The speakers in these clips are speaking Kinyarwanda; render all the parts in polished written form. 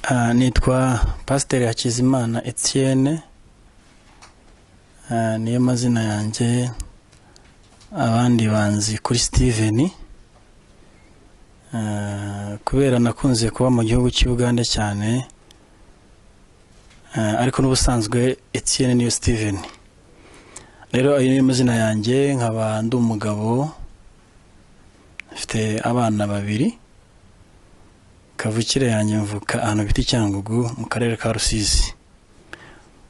Nitwa Pasiteri HAKIZIMANA Etienne, niyo mazina yanjye, abandi banzi kuri Steven, kubera nakunze kuba mu gihugu cy'Uganda cyane, ariko n'ubusanzwe Etienne niyo Steven. Rero ayo niyo mazina yanjye, nkaba ndi umugabo, mfite abana babiri. Kavukire yanjye mvuka ahantu bita Cyangugu mu karere ka Rusizi,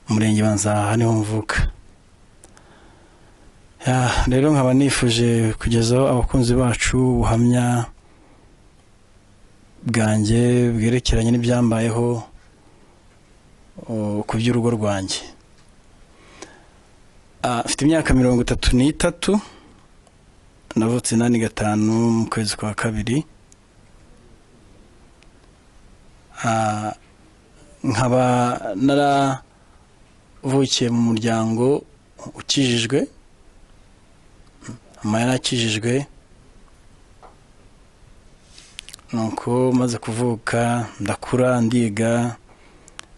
umurenge wa Nzaha niho mvuka. Rero nkaba nifuje kugezaho abakunzi bacu ubuhamya bwanjye bwerekeranye n'ibyambayeho ku by'urugo rwanjye. Mfite imyaka 33, navutse 8/5 mu kwezi kwa kabiri. Nkaba naravukiye mu muryango ukijijwe, mama yarakijijwe, nuko maze kuvuka ndakura ndiga,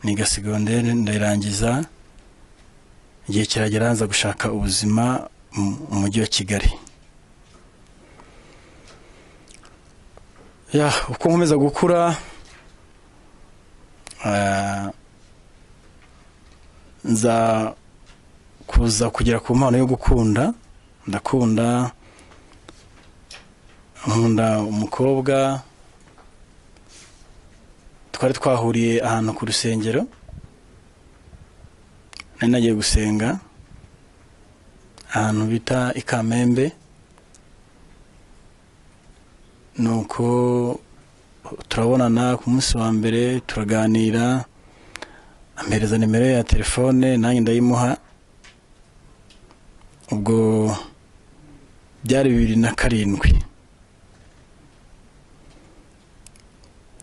niga secondaire ndayirangiza, igihe kiragera nza gushaka ubuzima mu mujyi wa Kigali. Uko nkomeza gukura, nza kuza kugera ku mpano yo gukunda. Nkunda umukobwa, twari twahuriye ahantu ku rusengero, nari nagiye gusenga ahantu bita i Kamembe, nuko turabonana ku munsi wa mbere, turaganira, ampereza nimero ya telefone, nanjye ndayimuha. Ubwo byari 2007,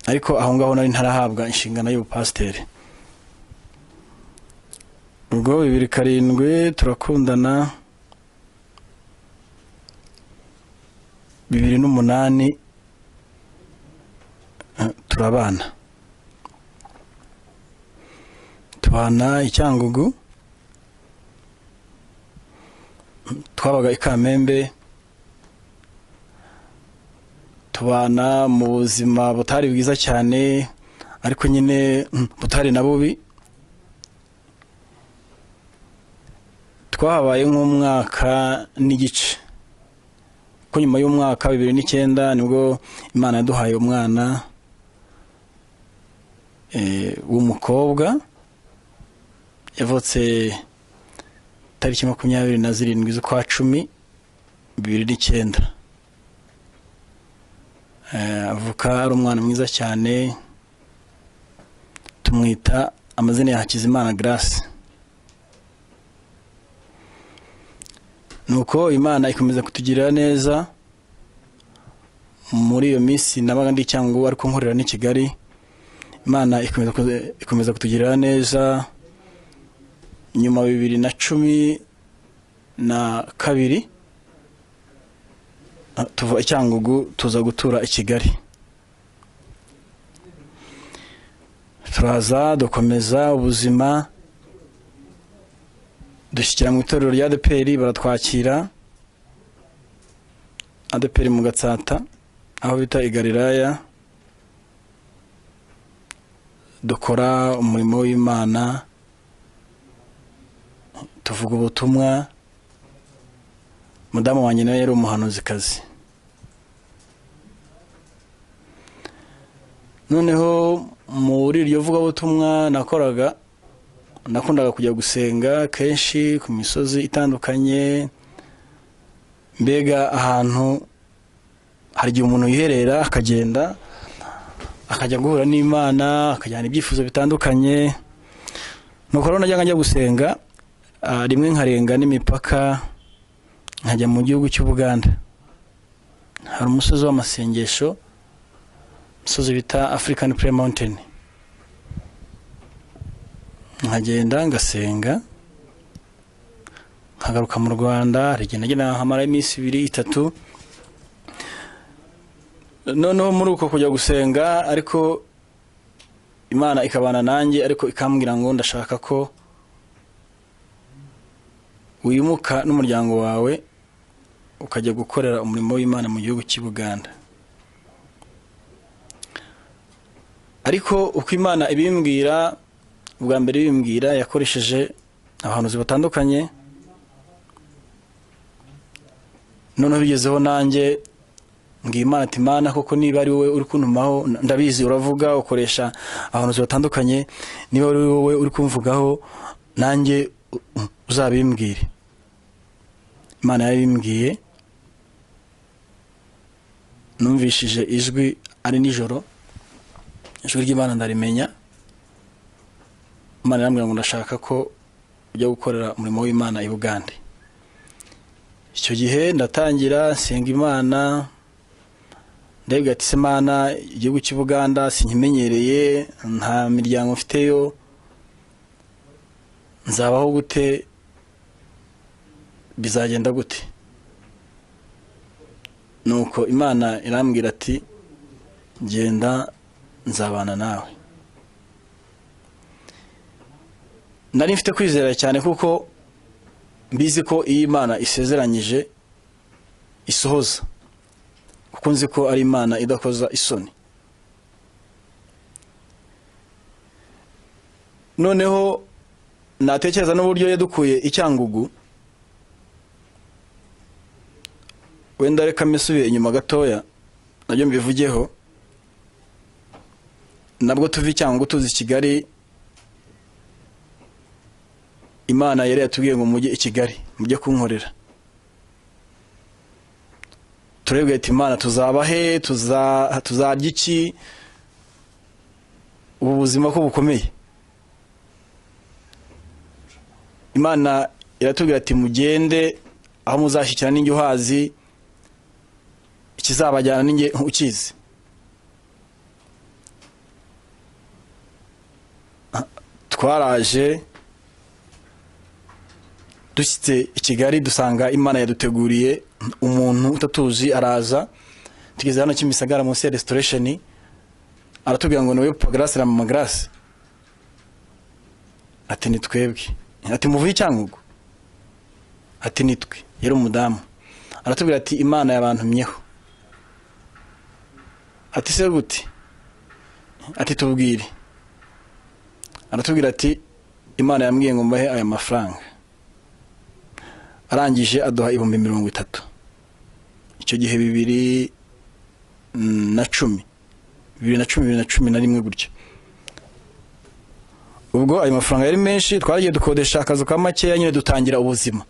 ariko aho ngaho nari ntarahabwa inshingano y'ubupasiteri. Ubwo 2007 turakundana, 2008 turabana. Tubana i Cyangugu, twabaga i Kamembe, tubana mu buzima butari bwiza cyane, ariko nyine butari na bubi. Twahabaye nk'umwaka n'igice, ko nyuma y'umwaka 2009 nibwo Imana yaduhaye umwana w'umukobwa, yavutse tariki 27 z'ukwa 10 2009. Avuka ari umwana mwiza cyane, tumwita amazina ya HAKIZIMANA Grace. Nuko Imana ikomeza kutugirira neza muri iyo minsi nabaga ndi Cyangugu, ariko nkorera ni Kigali. Imana ikomeza kutugirira neza. Nyuma 2012 tuva Cyangugu tuza gutura i Kigali. Turaza dukomeza ubuzima, dushyikira mu itorero rya ADPR, baratwakira. ADPR mu Gatsata aho bita i Galilaya, dukora umurimo w'Imana, tuvuga ubutumwa. Mudamu wanjye nawe yari umuhanuzikazi. Noneho muri iryo vuga ubutumwa nakundaga kujya gusenga kenshi ku misozi itandukanye, mbega ahantu hari igihe umuntu yiherera akagenda akajya guhura n'Imana, akajyana ibyifuzo bitandukanye. Nuko rero najyaga njya gusenga, rimwe nkarenga n'imipaka nkajya mu gihugu cy'Ubuganda. Hari umusozi w'amasengesho, umusozi bita African Prayer Mountain. Nkagenda ngasenga, nkagaruka mu Rwanda, rigenda hamara iminsi 2-3. Noneho muri uko kujya gusenga, ariko Imana ikabana nanjye ariko ikambwira ngo ndashaka ko wimuka n'umuryango wawe ukajya gukorera umurimo w'Imana mu gihugu cy'i Buganda. Ariko uko Imana ibimbwira, ubwa mbere ibimbwira yakoresheje abahanuzi batandukanye, noneho bigezeho nanjye mbwira Imana ati Mana koko niba ari wowe uri kuntumaho, ndabizi uravuga ukoresha abahanuzi batandukanye, niba ari wowe uri kumvugaho nanjye uzabimbwire. Imana yabimbwiye, numvishije ijwi ari nijoro, ijwi ry'Imana ndarimenya. Imana irambwira ngo ndashaka ko ujya gukorera umurimo w'Imana i Buganda. Icyo gihe ndatangira senga Imana, ndabwira ati se Mana, igihugu cy'i Buganda sinkimenyereye, nta miryango mfiteyo, nzabaho gute, bizagenda gute? Nuko Imana irambwira ati genda, nzabana nawe. Nari mfite kwizera cyane kuko mbizi ko iyi Imana isezeranyije isohoza, kuko nzi ko ari Imana idakoza isoni. Noneho natekereza n'uburyo yadukuye icyangugu, wenda reka misubiye inyuma gatoya nabyo mbivugeho. Nabwo tuvi icyangugu tuzi Kigali, Imana yari yatubwiye ngo mujye i Kigali mujye kunkorera. Turebwe ati Imana tuzaba he, tuzarya iki, ubu buzima ko bukomeye. Imana iratubwira ati mugende aho muzashyikira n'injye uhazi, ikizabajyana n'injye ukizi. Twaraje dushyitse i Kigali, dusanga Imana yaduteguriye umuntu utatuzi. Araza, tugeze hano Kimisagara munsi ya restoration, aratubwira ngo niwe Papa Grace na Mama Grace. Ati ni twebwe. Ati muvuye icyangugu? Ati nitwe. Yari umudamu. Aratubwira ati Imana yabantumyeho. Ati se gute? Ati tubwire. Aratubwira ati Imana yambwiye ngo mbahe aya mafaranga. Arangije aduha 30,000. Icyo gihe 2010 gutyo. Ubwo ayo mafaranga yari menshi, twaragiye dukodesha akazu ka makeya nyine dutangira ubuzima.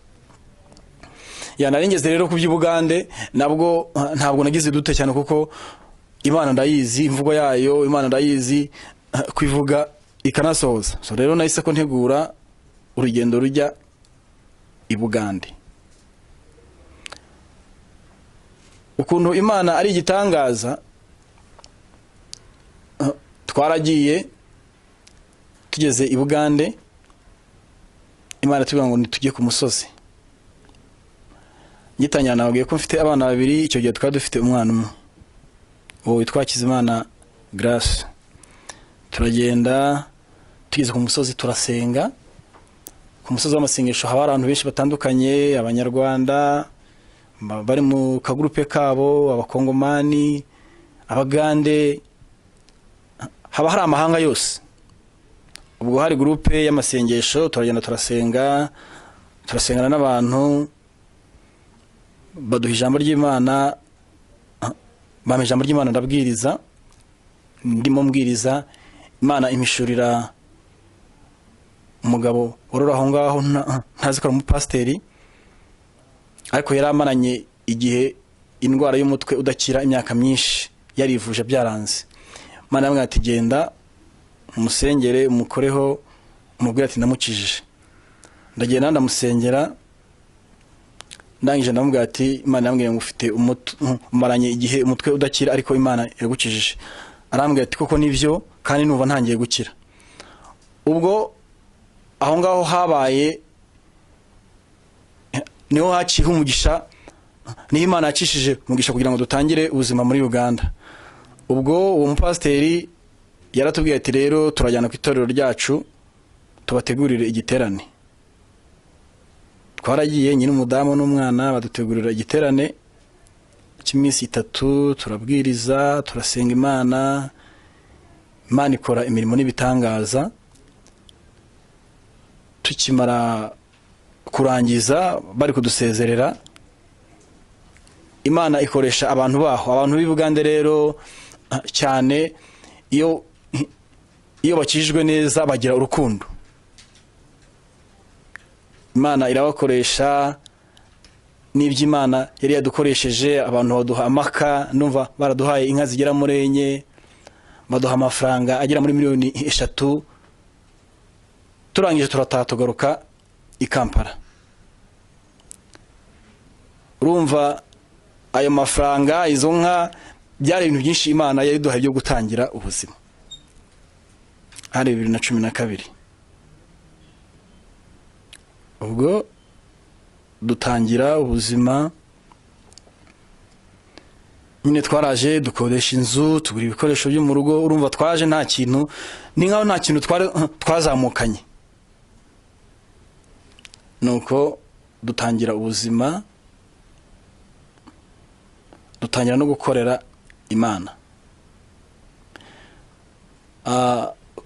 Naringeze rero ku by'Ubugande, nabwo ntabwo nagize dute cyane kuko Imana ndayizi, imvugo yayo Imana ndayizi, kwivuga ikanasohoza. So rero nahise ko ntegura urugendo rujya i Bugande. Ukuntu Imana ari igitangaza, twaragiye tugeze i Bugande, Imana tubwira ngo nitujye ku musozi. Ngitanya nabwiye ko mfite abana babiri, icyo gihe twari dufite umwana umwe, uwo witwa HAKIZIMANA Grace. Turagenda tugeze ku musozi turasenga. Ku musozi w'amasengesho haba abantu benshi batandukanye, Abanyarwanda bari mu kagurupe kabo, Abakongomani, Abagande, haba hari amahanga yose. Ubwo hari gurupe y'amasengesho, turagenda turasengana n'abantu, baduha ijambo ry'Imana, bampa ijambo ry'Imana ndabwiriza. Ndimo mbwiriza, Imana imishurira umugabo warora aho ngaho, ntazi ko ari umupasiteri, ariko yari amaranye igihe indwara y'umutwe udakira imyaka myinshi, yarivuje byaranze. Imana yamubwira ati genda umusengere, umukoreho, umubwire ati ndamukijije. Ndagenda ndamusengera, ndangije ndamubwira ati Imana yambwiye ngo ufite umaranye igihe umutwe udakira ariko Imana yagukijije. Arambwira ati koko nivyo, kandi numva ntangiye gukira. Ubwo aho ngaho habaye niho haciye umugisha, niho Imana yacishije umugisha kugira ngo dutangire ubuzima muri Uganda. Ubwo uwo mupasiteri yaratubwiye ati rero turajyana ku itorero ryacu tubategurire igiterane. Twaragiye nyine umudamu n'umwana badutegurira igiterane cy'iminsi 3, turabwiriza, turasenga Imana, Imana ikora imirimo n'ibitangaza. Tukimara kurangiza bari kudusezerera, Imana ikoresha abantu baho, abantu b'i Bugande rero cyane iyo bakijwe neza bagira urukundo. Imana irabakoresha n'iby'Imana yari yadukoresheje. Abantu baduha amaka, ndumva baraduhaye inka zigera muri 4, baduha amafaranga agera muri miliyoni 3. Turangije turataha tugaruka i Kampala. Urumva ayo mafaranga, izo nka, byari ibintu byinshi Imana yari duhaye byo gutangira ubuzima. Ari 2012 ubwo dutangira ubuzima nyine. Twaraje dukodesha inzu, tugura ibikoresho byo mu rugo. Urumva twaje nta kintu, ni nkaho nta kintu twazamukanye. Nuko dutangira ubuzima, dutangira no gukorera Imana.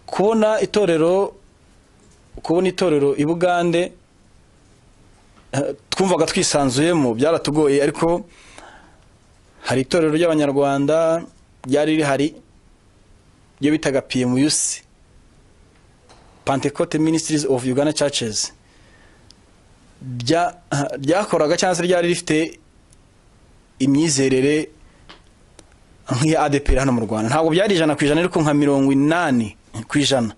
Kubona itorero i Bugande twumvaga twisanzuyemo byaratugoye, ariko hari itorero ry'Abanyarwanda ryari rihari ryo bitaga PMUC, Pentecost Ministries of Uganda Churches. Ryakoraga cyangwa se ryari rifite imyizerere nk'iya ADPR hano mu Rwanda. Ntabwo byari 100%, ariko nka 80%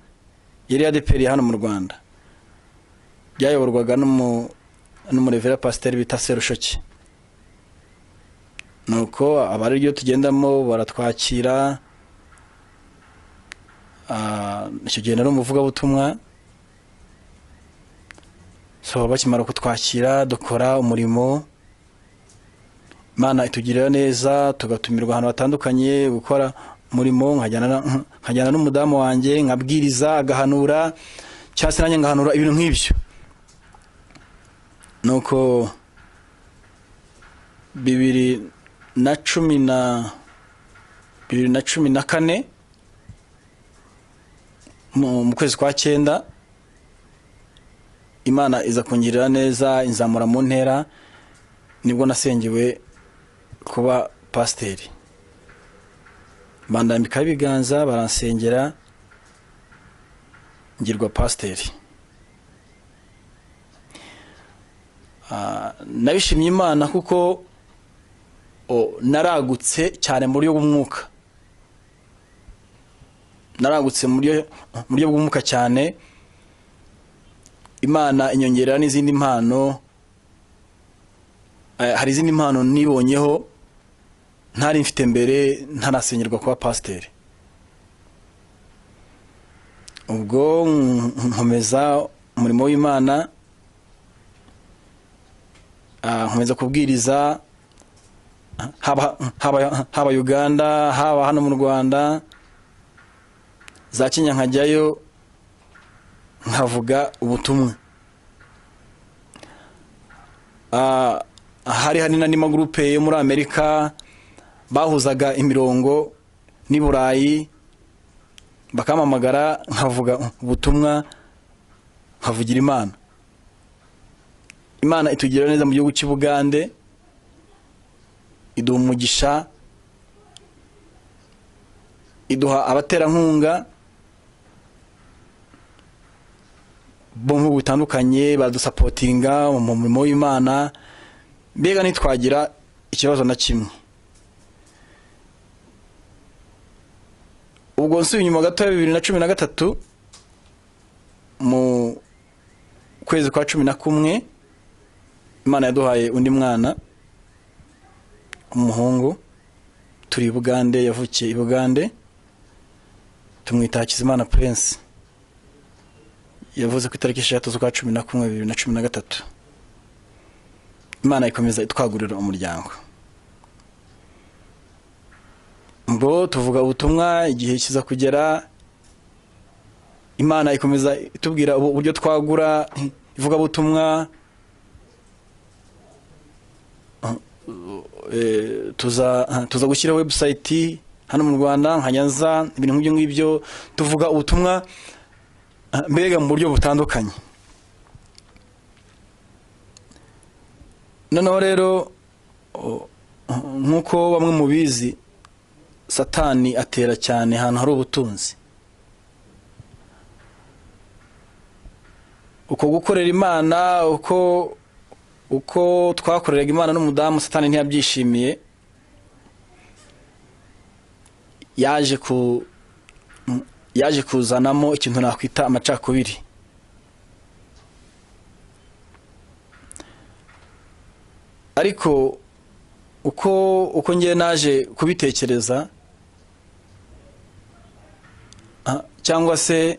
yari ADPR hano mu Rwanda. Byayoborwaga n'umurevera Pasiteri bita Serushoki. Nuko abari ryo tugendamo baratwakira. Icyo gihe nari umuvuga butumwa. So bakimara kutwakira dukora umurimo. Imana itugirira neza, tugatumirwa ahantu batandukanye gukora umurimo. Nkajyana n'umudamu wanjye nkabwiriza, agahanura, cyangwa se nanjye ngahanura ibintu nk'ibyo. Nuko 2014 mu kwezi kwa 9 Imana iza kungirira neza, inzamura mu ntera. Nibwo nasengewe kuba pasiteri. Bandambika ibiganza, baransengera, ngirwa pasiteri. Nabishimye Imana kuko naragutse cyane muri y'umwuka. Naragutse muri y'umwuka cyane. Imana inyongerera n'izindi mpano. Hari izindi mpano nibonyeho ntari mfite mbere ntanasengerwa kuba pasiteri. Ubwo nkomeza umurimo w'Imana, nkomeza kubwiriza haba Uganda, haba hano mu Rwanda, za Kenya nkajyayo nkavuga ubutumwa. Hari n'andi magroupe yo muri Amerika bahuzaga imirongo n'i Burayi, bakamamagara nkavuga ubutumwa, nkavugira Imana. Imana itugira neza mu gihugu cy'u Bugande, iduha umugisha, iduha abaterankunga bo mu bitandukanye badusapotinga mu murimo w'Imana. Mbega ntitwagira ikibazo na kimwe. Ubwo nsubiye inyuma gato ya 2013 mu kwezi kwa 11 Imana yaduhaye undi mwana umuhungu. Turi Bugande, yavukiye i Bugande, tumwita HAKIZIMANA Prince. Yavuze ku itariki 6 z'ukwa 11 2013. Imana ikomeza itwagurira umuryango. Ngo tuvuga ubutumwa, igihe kiza kugera Imana ikomeza itubwira uburyo twagura ivuga butumwa, tuza gushyira website hano mu Rwanda nka Nyanza, ibintu nk'ibyo ngibyo, tuvuga ubutumwa mbega mu buryo butandukanye. Noneho rero nk'uko bamwe mubizi, Satani atera cyane ahantu hari ubutunzi. Uko gukorera Imana, uko twakoreraga Imana n'umudamu, Satani ntiyabyishimiye. yaje kuzanamo ikintu nakwita amacakubiri. Ariko uko ngiye naje kubitekereza, cyangwa se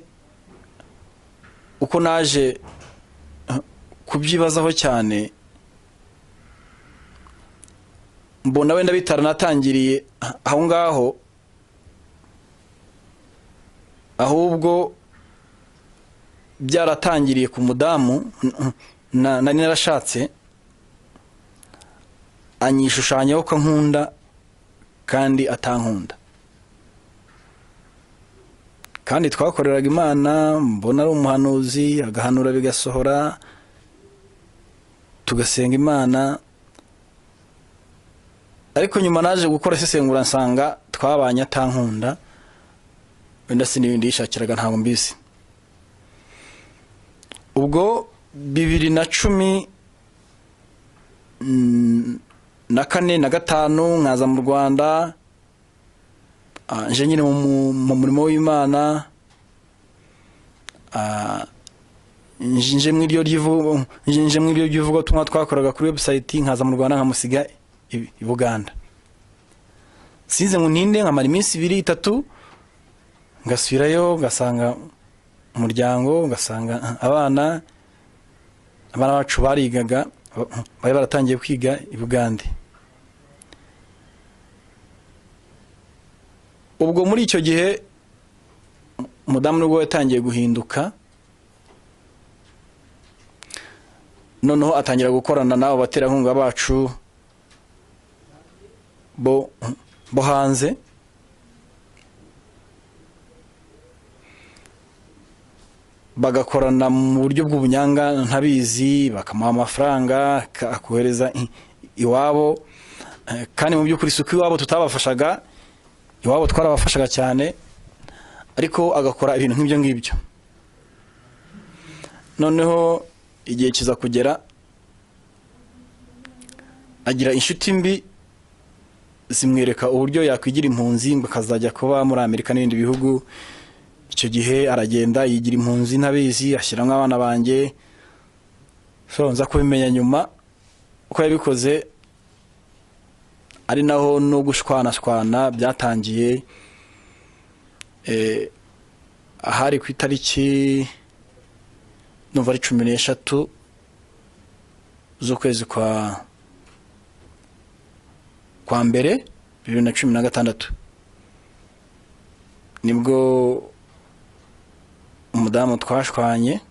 uko naje kubyibazaho cyane, mbona wenda bitaranatangiriye aho ngaho, ahubwo byaratangiriye ku mudamu nari narashatse, anyishushanyaho ko nkunda kandi atankunda. Kandi twakoreraga Imana, mbona ari umuhanuzi, agahanura bigasohora, tugasenga Imana. Ariko nyuma naje gukora isesengura nsanga twabanye atankunda, wenda sinibindi yishakiraga ntabwo mbizi. Ubwo 2014 na 5 nkaza mu Rwanda, nje nyine mu murimo w'Imana, nje mw'iryo ry'ivuga tumwa twakoraga kuri website, nkaza mu Rwanda nkamusiga i Buganda. Sinze ngo ntinde, nkamara iminsi 2-3, ngasubirayo, ngasanga umuryango, ngasanga abana bacu barigaga, bari baratangiye kwiga i Buganda. Ubwo muri icyo gihe umudamu nubwo yatangiye guhinduka, noneho atangira gukorana nabo baterankunga bacu bo hanze. Bagakorana mu buryo bw'ubunyanga ntabizi, bakamuha amafaranga akohereza iwabo, kandi mu by'ukuri suko iwabo tutabafashaga, iwabo twarabafashaga cyane, ariko agakora ibintu nk'ibyo ngibyo. Noneho igihe kiza kugera, agira inshuti mbi zimwereka uburyo yakwigira impunzi, ngo akazajya kuba muri Amerika n'ibindi bihugu. Icyo gihe aragenda yigira impunzi ntabizi, ashyiramo abana banjye. So nza kubimenya nyuma uko yabikoze, ari naho no gushwana byatangiye. Ahari ku itariki numva ari 13 z'ukwezi kwa mbere 2016, nibwo umudamu twashwanye,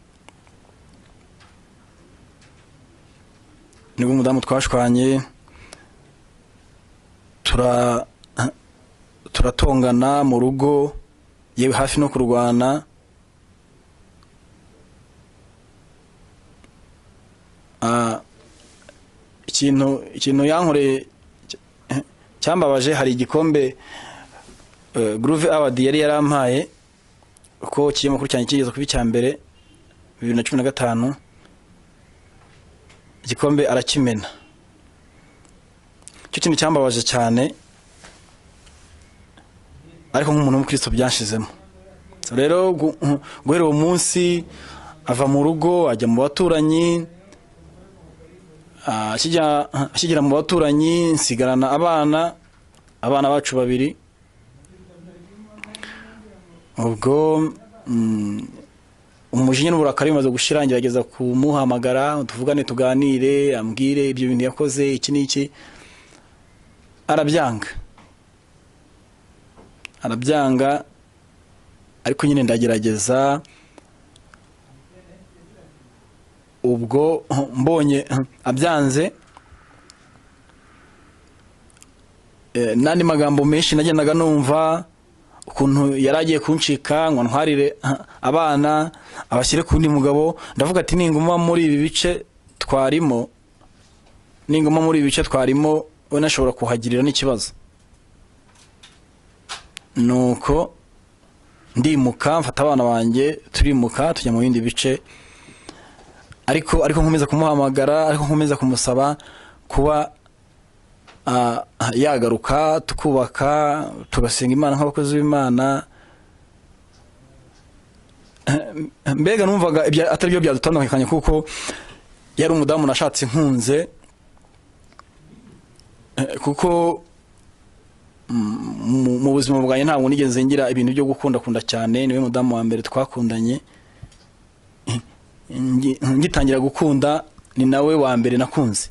turatongana mu rugo, yewe hafi no kurwana. Ikintu yankoreye cyambabaje, hari igikombe Groove Award yari yarampaye, uko ikinyamakuru cyane kigeze kuba icya mbere 2015, igikombe arakimena. Cyo kintu cyambabaje cyane, ariko nk'umuntu w'Umukristo byanshizemo. Rero guhera uwo munsi ava mu rugo, ajya mu baturanyi, akigera mu baturanyi nsigarana abana bacu 2. Ubwo umujinya n'uburakari bimaze gushira, ngerageza kumuhamagara tuvugane tuganire, ambwire ibyo bintu yakoze iki n'iki. Arabyanga, ariko nyine ndagerageza. Ubwo mbonye abyanze, nandi magambo menshi nagendaga numva ukuntu yaragiye kuncika ngo ntwarire abana abashyire ku ndi mugabo. Ndavuga ati ninguma muri ibi bice twarimo, we nashobora kuhagirira n'ikibazo. Nuko ndimuka, mfata abana banjye turimuka tujya mu bindi bice, ariko nkomeza kumuhamagara, ariko nkomeza kumusaba kuba yagaruka tukubaka, tugasenga Imana nk'abakozi b'Imana. Mbega numvaga atari byo byadutandukanye, kuko yari umudamu nashatse nkunze, kuko mu buzima bwanjye ntabwo nigeze ngira ibintu byo gukunda cyane. Niwe mudamu wa mbere twakundanye, ngitangira gukunda ni nawe wa mbere nakunze.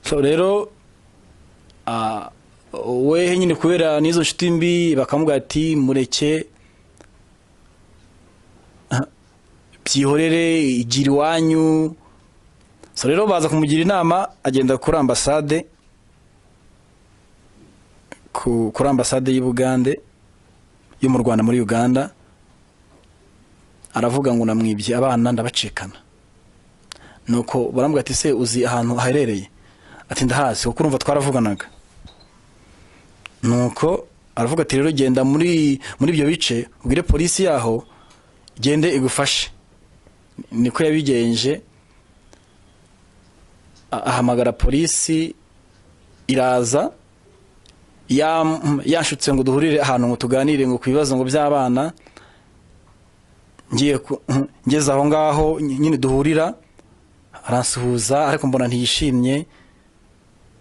So rero we nyine kubera n'izo nshuti mbi bakamubwira ati mureke byihorere, igira iwanyu. So rero baza kumugira inama, agenda kuri ambasade, kuri ambasade y'Ubugande yo mu Rwanda, muri Uganda. Aravuga ngo namwibye abana ndabacikana. Nuko barambwira ati se uzi ahantu haherereye? Ati ndahazi, kuko urumva twaravuganaga. Nuko aravuga ati rero genda muri ibyo bice, ubwire polisi yaho gende igufashe. Niko yabigenje, ahamagara polisi iraza, yanshutse ngo duhurire ahantu ngo tuganire ngo kubibazo ngo by'abana. Ngeze aho ngaho nyine duhurira, aransuhuza ariko mbona ntiyishimye.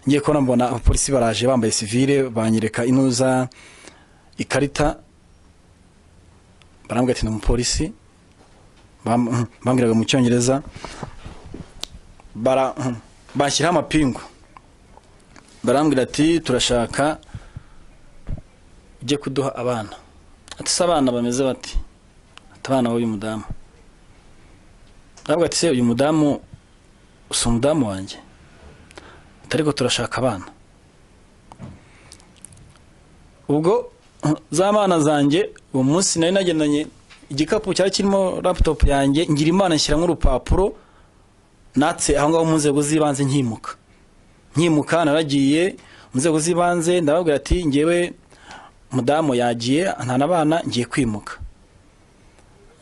Ngiye kubona mbona abapolisi baraje bambaye civile, banyereka inuza ikarita, barambwira ati ni umupolisi, bambwiraga mu Cyongereza, bashyiraho amapingu, barambwira ati turashaka ujye kuduha abana. Ati se abana bameze bati? Ati abana w'uyu mudamu. Barambwira ati se uyu mudamu usa umudamu wanjye? Ariko turashaka abana. Ubwo za mana zanjye uwo munsi nari nagendanye igikapu cyari kirimo laptop yanjye, ngira Imana nshyira nk'urupapuro, natse aho ngaho mu nzego z'ibanze nkimuka. Naragiye mu nzego z'ibanze ndababwira ati ngewe mudamu yagiye ntana abana, ngiye kwimuka.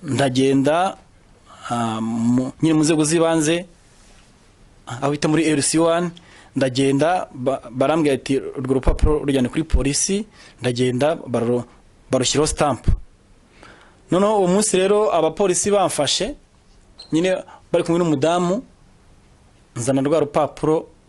Ndagenda nyine mu nzego z'ibanze aho bita muri LC1, ndagenda barambwira ati urwo rupapuro rujyane kuri polisi. Ndagenda barushyiraho stamp. Noneho uwo munsi rero abapolisi bamfashe nyine bari kumwe n'umudamu, nzana rwa rupapuro